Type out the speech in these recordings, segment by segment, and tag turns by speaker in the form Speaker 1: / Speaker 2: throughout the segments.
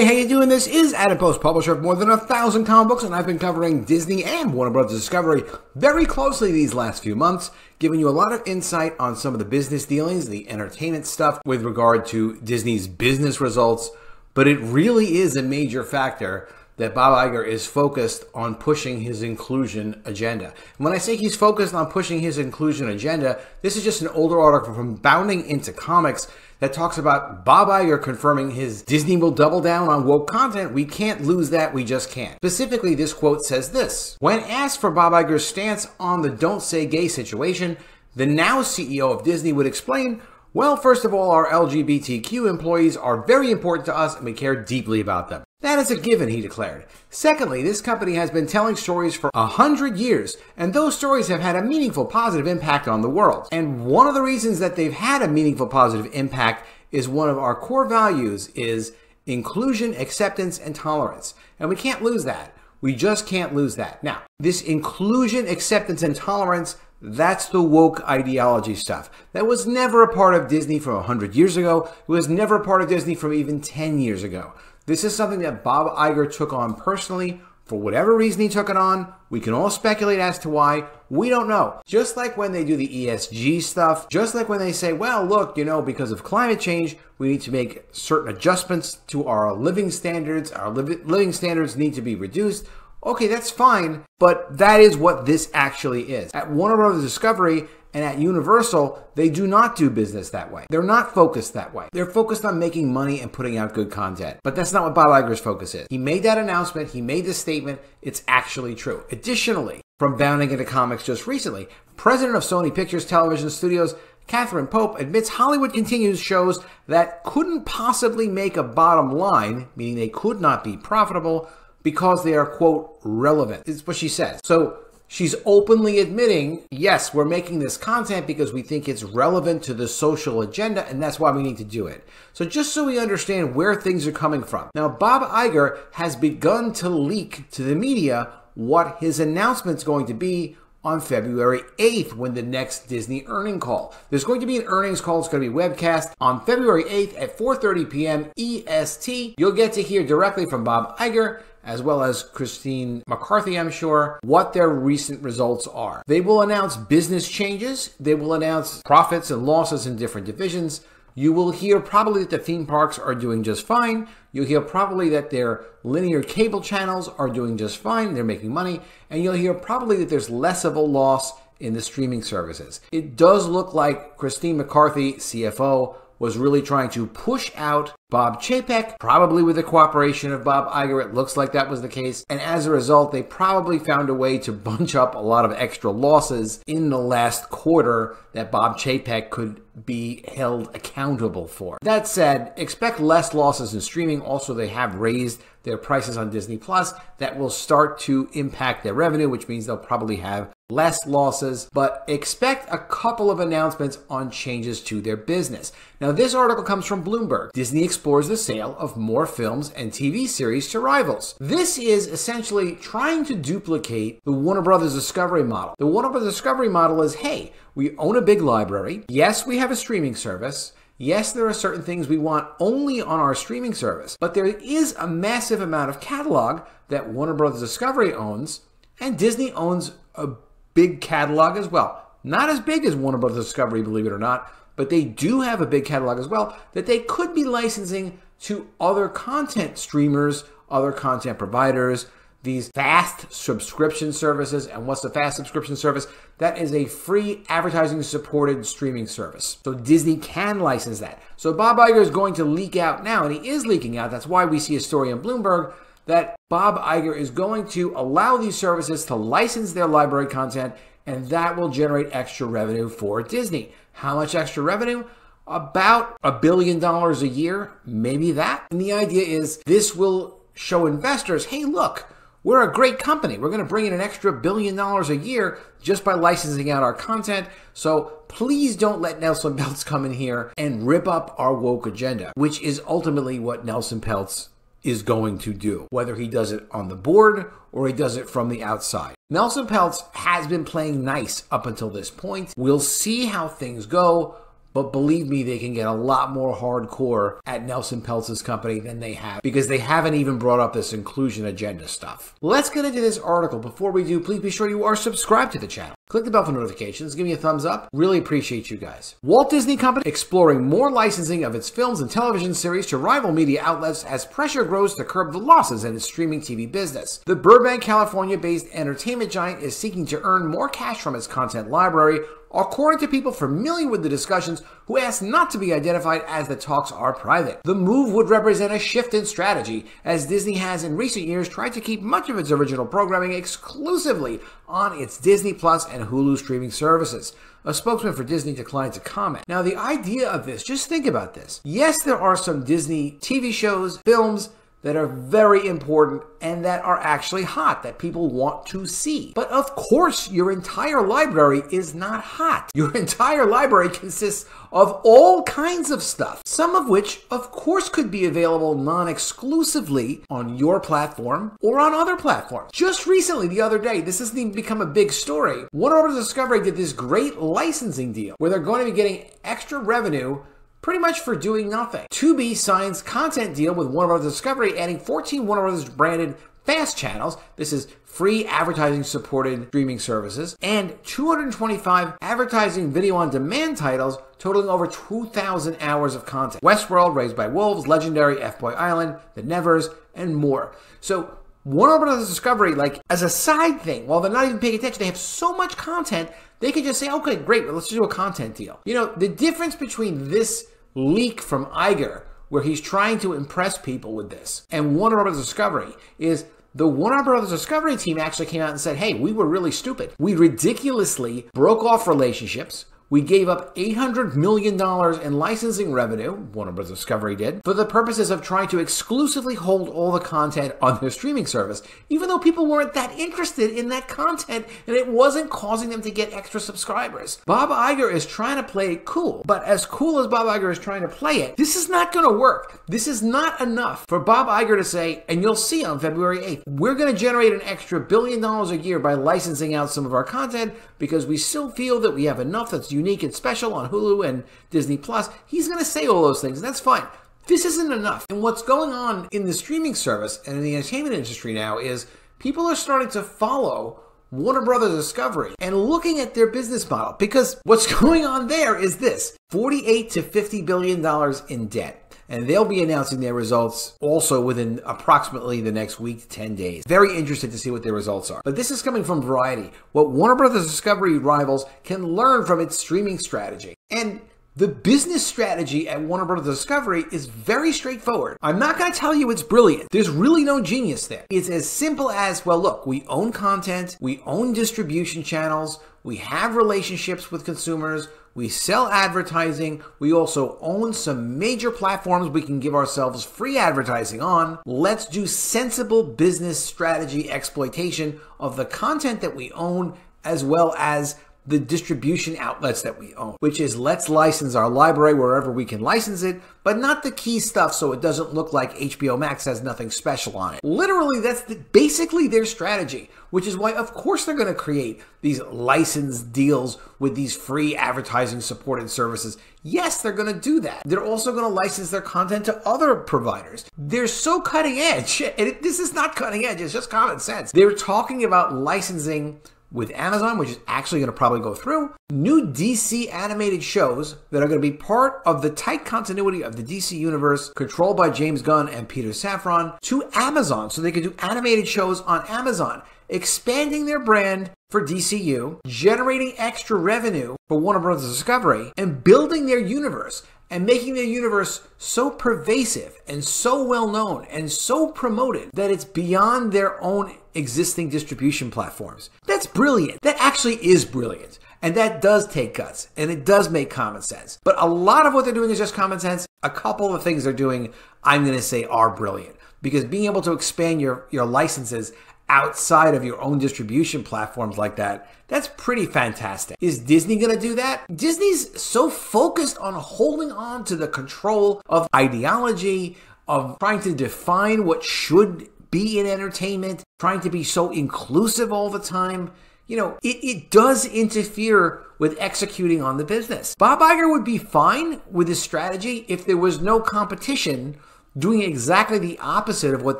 Speaker 1: Hey, how you doing? This is Adam Post, publisher of more than 1,000 comic books, and I've been covering Disney and Warner Bros. Discovery very closely these last few months, giving you a lot of insight on some of the business dealings, the entertainment stuff with regard to Disney's business results. But it really is a major factor that Bob Iger is focused on pushing his inclusion agenda. And when I say he's focused on pushing his inclusion agenda, this is just an older article from Bounding Into Comics that talks about Bob Iger confirming his Disney will double down on woke content. We can't lose that, we just can't. Specifically, this quote says this: when asked for Bob Iger's stance on the don't say gay situation, the now CEO of Disney would explain, well, first of all, our LGBTQ employees are very important to us and we care deeply about them. That is a given, he declared. Secondly, this company has been telling stories for 100 years, and those stories have had a meaningful positive impact on the world. And one of the reasons that they've had a meaningful positive impact is one of our core values is inclusion, acceptance, and tolerance. And we can't lose that. We just can't lose that. Now, this inclusion, acceptance, and tolerance, that's the woke ideology stuff. That was never a part of Disney from 100 years ago. It was never a part of Disney from even 10 years ago. This is something that Bob Iger took on personally. For whatever reason he took it on, we can all speculate as to why. We don't know. Just like when they do the ESG stuff, just like when they say, well, look, because of climate change, we need to make certain adjustments to our living standards. Our living standards need to be reduced. Okay, that's fine, but that is what this actually is. At Warner Bros. Discovery and at Universal, they do not do business that way. They're not focused that way. They're focused on making money and putting out good content. But that's not what Bob Iger's focus is. He made that announcement. He made this statement. It's actually true. Additionally, from Bounding Into Comics just recently, president of Sony Pictures Television Studios, Catherine Pope, admits Hollywood continues shows that couldn't possibly make a bottom line, meaning they could not be profitable, because they are, quote, relevant. It's what she says. So she's openly admitting, yes, we're making this content because we think it's relevant to the social agenda, and that's why we need to do it. So just so we understand where things are coming from. Now, Bob Iger has begun to leak to the media what his announcement's going to be on February 8th when the next Disney earnings call. There's going to be an earnings call. It's going to be webcast on February 8th at 4:30 p.m. EST. You'll get to hear directly from Bob Iger, as well as Christine McCarthy, I'm sure, what their recent results are. They will announce business changes. They will announce profits and losses in different divisions. You will hear probably that the theme parks are doing just fine. You'll hear probably that their linear cable channels are doing just fine. They're making money. And you'll hear probably that there's less of a loss in the streaming services. It does look like Christine McCarthy, CFO, was really trying to push out Bob Chapek, probably with the cooperation of Bob Iger. It looks like that was the case. And as a result, they probably found a way to bunch up a lot of extra losses in the last quarter that Bob Chapek could be held accountable for. That said, expect less losses in streaming. Also, they have raised their prices on Disney Plus. That will start to impact their revenue, which means they'll probably have less losses, but expect a couple of announcements on changes to their business. Now, this article comes from Bloomberg. Disney explores the sale of more films and TV series to rivals. This is essentially trying to duplicate the Warner Bros. Discovery model. The Warner Bros. Discovery model is, hey, we own a big library. Yes, we have a streaming service. Yes, there are certain things we want only on our streaming service, but there is a massive amount of catalog that Warner Bros. Discovery owns, and Disney owns a big catalog as well. Not as big as Warner Bros. Discovery, believe it or not, but they do have a big catalog as well that they could be licensing to other content streamers, other content providers, these fast subscription services. And what's the fast subscription service? That is a free advertising supported streaming service. So Disney can license that. So Bob Iger is going to leak out now, and he is leaking out. That's why we see a story on Bloomberg that Bob Iger is going to allow these services to license their library content, and that will generate extra revenue for Disney. How much extra revenue? About $1 billion a year, maybe that. And the idea is this will show investors, hey, look, we're a great company. We're going to bring in an extra $1 billion a year just by licensing out our content. So please don't let Nelson Peltz come in here and rip up our woke agenda, which is ultimately what Nelson Peltz is going to do, whether he does it on the board or he does it from the outside. Nelson Peltz has been playing nice up until this point. We'll see how things go, but believe me, they can get a lot more hardcore at Nelson Peltz's company than they have, because they haven't even brought up this inclusion agenda stuff. Let's get into this article. Before we do, please be sure you are subscribed to the channel. Click the bell for notifications, give me a thumbs up. Really appreciate you guys. Walt Disney Co exploring more licensing of its films and television series to rival media outlets as pressure grows to curb the losses in its streaming TV business. The Burbank, California-based entertainment giant is seeking to earn more cash from its content library, according to people familiar with the discussions who asked not to be identified as the talks are private. The move would represent a shift in strategy, as Disney has in recent years tried to keep much of its original programming exclusively on its Disney Plus and Hulu streaming services. A spokesman for Disney declined to comment. Now, the idea of this, just think about this. Yes, there are some Disney TV shows, films, that are very important and that are actually hot, that people want to see. But of course, your entire library is not hot. Your entire library consists of all kinds of stuff, some of which, of course, could be available non-exclusively on your platform or on other platforms. Just recently, the other day, this hasn't even become a big story, Warner Bros. Discovery did this great licensing deal where they're going to be getting extra revenue pretty much for doing nothing. Tubi signs content deal with Warner Bros. Discovery, adding 14 Warner Bros. Branded FAST channels. This is free advertising-supported streaming services, and 225 advertising video-on-demand titles totaling over 2,000 hours of content. Westworld, Raised by Wolves, Legendary, F-Boy Island, The Nevers, and more. So Warner Bros. Discovery, like, as a side thing, while they're not even paying attention, they have so much content, they can just say, okay, great, let's do a content deal. You know, the difference between this leak from Iger, where he's trying to impress people with this, and Warner Bros. Discovery is the Warner Bros. Discovery team actually came out and said, hey, we were really stupid. We ridiculously broke off relationships. We gave up $800 million in licensing revenue, Warner Bros. Discovery did, for the purposes of trying to exclusively hold all the content on their streaming service, even though people weren't that interested in that content and it wasn't causing them to get extra subscribers. Bob Iger is trying to play it cool, but as cool as Bob Iger is trying to play it, this is not going to work. This is not enough for Bob Iger to say, and you'll see on February 8th, we're going to generate an extra $1 billion a year by licensing out some of our content because we still feel that we have enough that's unique and special on Hulu and Disney Plus. He's going to say all those things, and that's fine. This isn't enough. And what's going on in the streaming service and in the entertainment industry now is people are starting to follow Warner Bros. Discovery and looking at their business model, because what's going on there is this: $48 to $50 billion in debt. And they'll be announcing their results also within approximately the next week to 10 days. Very interested to see what their results are. But this is coming from Variety, what Warner Bros. Discovery rivals can learn from its streaming strategy. And the business strategy at Warner Bros. Discovery is very straightforward. I'm not going to tell you it's brilliant. There's really no genius there. It's as simple as, well, look, we own content, we own distribution channels, we have relationships with consumers, we sell advertising, we also own some major platforms we can give ourselves free advertising on. Let's do sensible business strategy exploitation of the content that we own as well as the distribution outlets that we own, which is let's license our library wherever we can license it, but not the key stuff so it doesn't look like HBO Max has nothing special on it. Literally, that's basically their strategy, which is why, of course, they're going to create these license deals with these free advertising supported services. Yes, they're going to do that. They're also going to license their content to other providers. They're so cutting edge. This is not cutting edge. It's just common sense. They're talking about licensing with Amazon, which is actually going to probably go through, new DC animated shows that are going to be part of the tight continuity of the DC universe controlled by James Gunn and Peter Safran to Amazon, so they can do animated shows on Amazon, expanding their brand for DCU, generating extra revenue for Warner Bros. Discovery, and building their universe and making their universe so pervasive and so well known and so promoted that it's beyond their own existing distribution platforms. That's brilliant. That actually is brilliant. And that does take guts, and it does make common sense. But a lot of what they're doing is just common sense. A couple of things they're doing, I'm going to say, are brilliant. Because being able to expand your licenses outside of your own distribution platforms like that, that's pretty fantastic. Is Disney going to do that? Disney's so focused on holding on to the control of ideology, of trying to define what should be in entertainment, trying to be so inclusive all the time. it does interfere with executing on the business. Bob Iger would be fine with his strategy if there was no competition doing exactly the opposite of what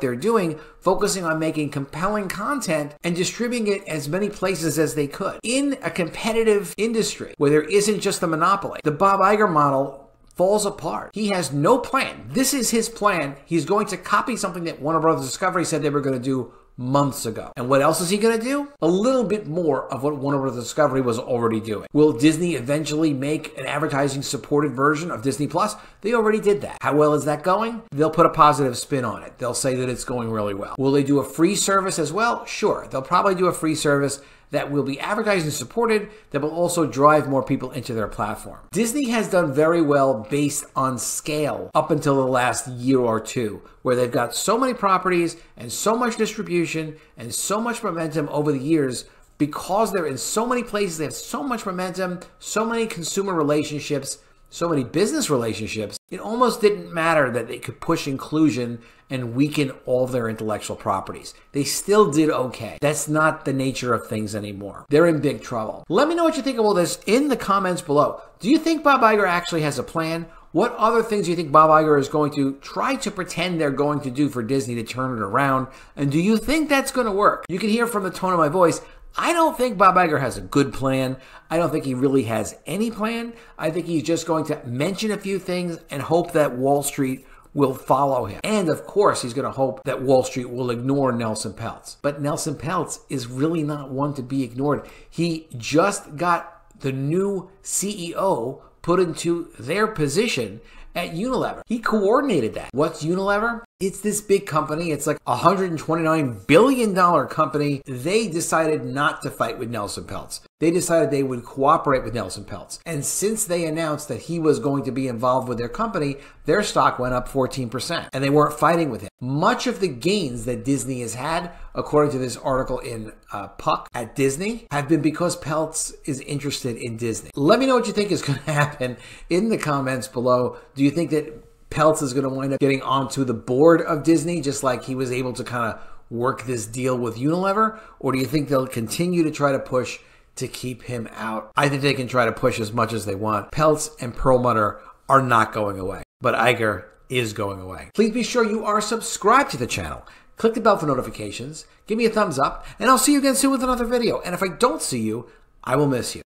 Speaker 1: they're doing, focusing on making compelling content and distributing it as many places as they could. In a competitive industry where there isn't just a monopoly, the Bob Iger model falls apart. He has no plan. This is his plan. He's going to copy something that Warner Brothers Discovery said they were going to do months ago. And what else is he going to do? A little bit more of what Warner Brothers Discovery was already doing. Will Disney eventually make an advertising supported version of Disney Plus? They already did that. How well is that going? They'll put a positive spin on it. They'll say that it's going really well. Will they do a free service as well? Sure. They'll probably do a free service that will be advertising supported, that will also drive more people into their platform. Disney has done very well based on scale up until the last year or two, where they've got so many properties and so much distribution and so much momentum over the years. Because they're in so many places, they have so much momentum, so many consumer relationships, so many business relationships, it almost didn't matter that they could push inclusion and weaken all of their intellectual properties. They still did okay. That's not the nature of things anymore. They're in big trouble. Let me know what you think of all this in the comments below. Do you think Bob Iger actually has a plan? What other things do you think Bob Iger is going to try to pretend they're going to do for Disney to turn it around? And do you think that's going to work? You can hear from the tone of my voice, I don't think Bob Iger has a good plan. I don't think he really has any plan. I think he's just going to mention a few things and hope that Wall Street will follow him. And of course, he's going to hope that Wall Street will ignore Nelson Peltz. But Nelson Peltz is really not one to be ignored. He just got the new CEO put into their position at Unilever. He coordinated that. What's Unilever? It's this big company. It's like a $129 billion company. They decided not to fight with Nelson Peltz. They decided they would cooperate with Nelson Peltz. And since they announced that he was going to be involved with their company, their stock went up 14%. And they weren't fighting with him. Much of the gains that Disney has had, according to this article in Puck at Disney, have been because Peltz is interested in Disney. Let me know what you think is going to happen in the comments below. Do you think that Peltz is going to wind up getting onto the board of Disney, just like he was able to kind of work this deal with Unilever? Or do you think they'll continue to try to push to keep him out? I think they can try to push as much as they want. Peltz and Perlmutter are not going away, but Iger is going away. Please be sure you are subscribed to the channel. Click the bell for notifications. Give me a thumbs up, and I'll see you again soon with another video. And if I don't see you, I will miss you.